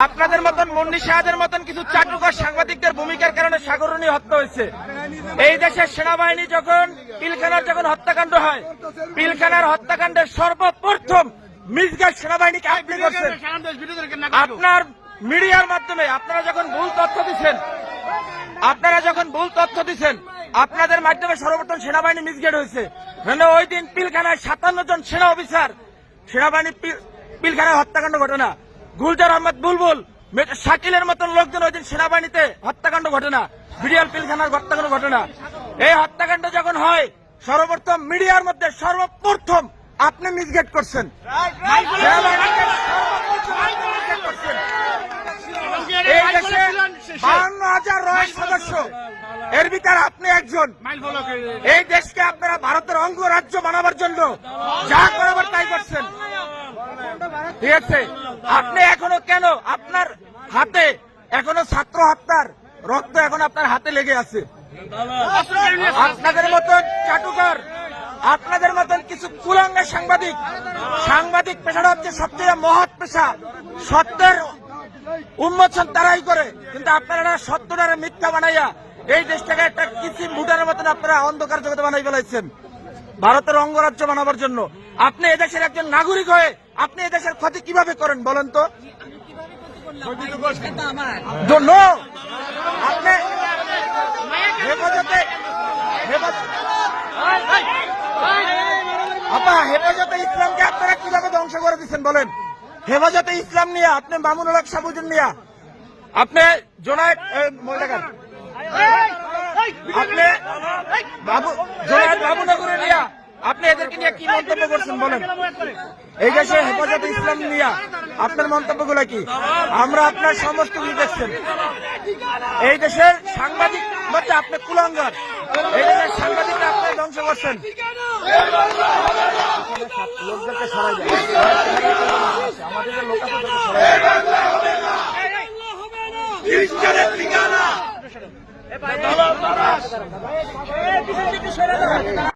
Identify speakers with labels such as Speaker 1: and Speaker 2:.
Speaker 1: আপনাদের মতন মুন্নি শাহাদের মতন কিছু চাটুকার সাংবাদিকদের ভূমিকার কারণে সাগরণী হত্যা হয়েছে। এই দেশের সেনাবাহিনী যখন পিলখানার হত্যাকাণ্ড হয়, পিলখানার হত্যাকাণ্ডের সর্বপ্রথম মিসগাইড সেনাবাহিনীকে আপনি করছেন। আপনার মিডিয়ার মাধ্যমে আপনারা যখন ভুল তথ্য দিচ্ছেন, আপনাদের মাধ্যমে সর্বপ্রথম সেনাবাহিনী মিসগাইড হয়েছে। ওই দিন পিলখানায় 57 জন সেনা অফিসার সেনাবাহিনী পিলখানায় হত্যাকাণ্ড ঘটনা, গুলজার আহমদ বুলবুল, শাকিলের মতন লোকজন ওই দিন সেনাবাহিনীতে হত্যাকাণ্ড ঘটনা, বিডিআর পিলখানার হত্যাকাণ্ড ঘটনা। এই হত্যাকাণ্ড যখন হয়, সর্বপ্রথম মিডিয়ার মধ্যে সর্বপ্রথম আপনি মিসগাইড করছেন। এই দেশে 52,000 রয়েল সদস্য, এর ভিতরে আপনি একজন। এই দেশকে আপনারা ভারতের অঙ্গরাজ্য বানাবার জন্য যা করাবার তাই করছেন, ঠিক আছে? আপনি এখনো কেন আপনার হাতে এখনো ছাত্র হত্যার রক্ত এখন আপনার হাতে লেগে আছে? আপনাদের মতন চাটুকার, আপনাদের মতন কিছু কুলাঙ্গা সাংবাদিক পেশাটা হচ্ছে সবচেয়ে মহৎ পেশা। সত্যের উন্মোচন তারাই করে, কিন্তু আপনারা সত্যটারে মিথ্যা বানাইয়া এই দেশটাকে একটা কিসিম ভুটানের মতন আপনারা অন্ধকার জগতে বানাই ফেলাইছেন ভারতের অঙ্গরাজ্য বানাবার জন্য। আপনি এদেশের একজন নাগরিক হয়ে আপনি এদেশের ক্ষতি কিভাবে করেন বলেন তো? আপনি হেফাজতে ইসলামকে আপনারা কিভাবে ধ্বংস করে দিচ্ছেন বলেন? হেফাজতে ইসলাম নিয়ে আপনি মামুনুল হক সাবুজুন নিয়া, আপনি জোনায়েদ আপনি জোনায়েদ বাবুনগরে নিয়া আপনি এদেরকে নিয়ে কি মন্তব্য করছেন বলেন? এই দেশে হেফাজতে ইসলাম নিয়া আপনার মন্তব্যগুলো কি? আমরা আপনার সমস্ত কিছু দেখছেন। এই দেশের সাংবাদিক মধ্যে আপনি কুলাঙ্গার, এই দেশের সাংবাদিকরা আপনি ধ্বংস করছেন। লোকদেরকে সরাই যায়, আমাদের যে লোক আছে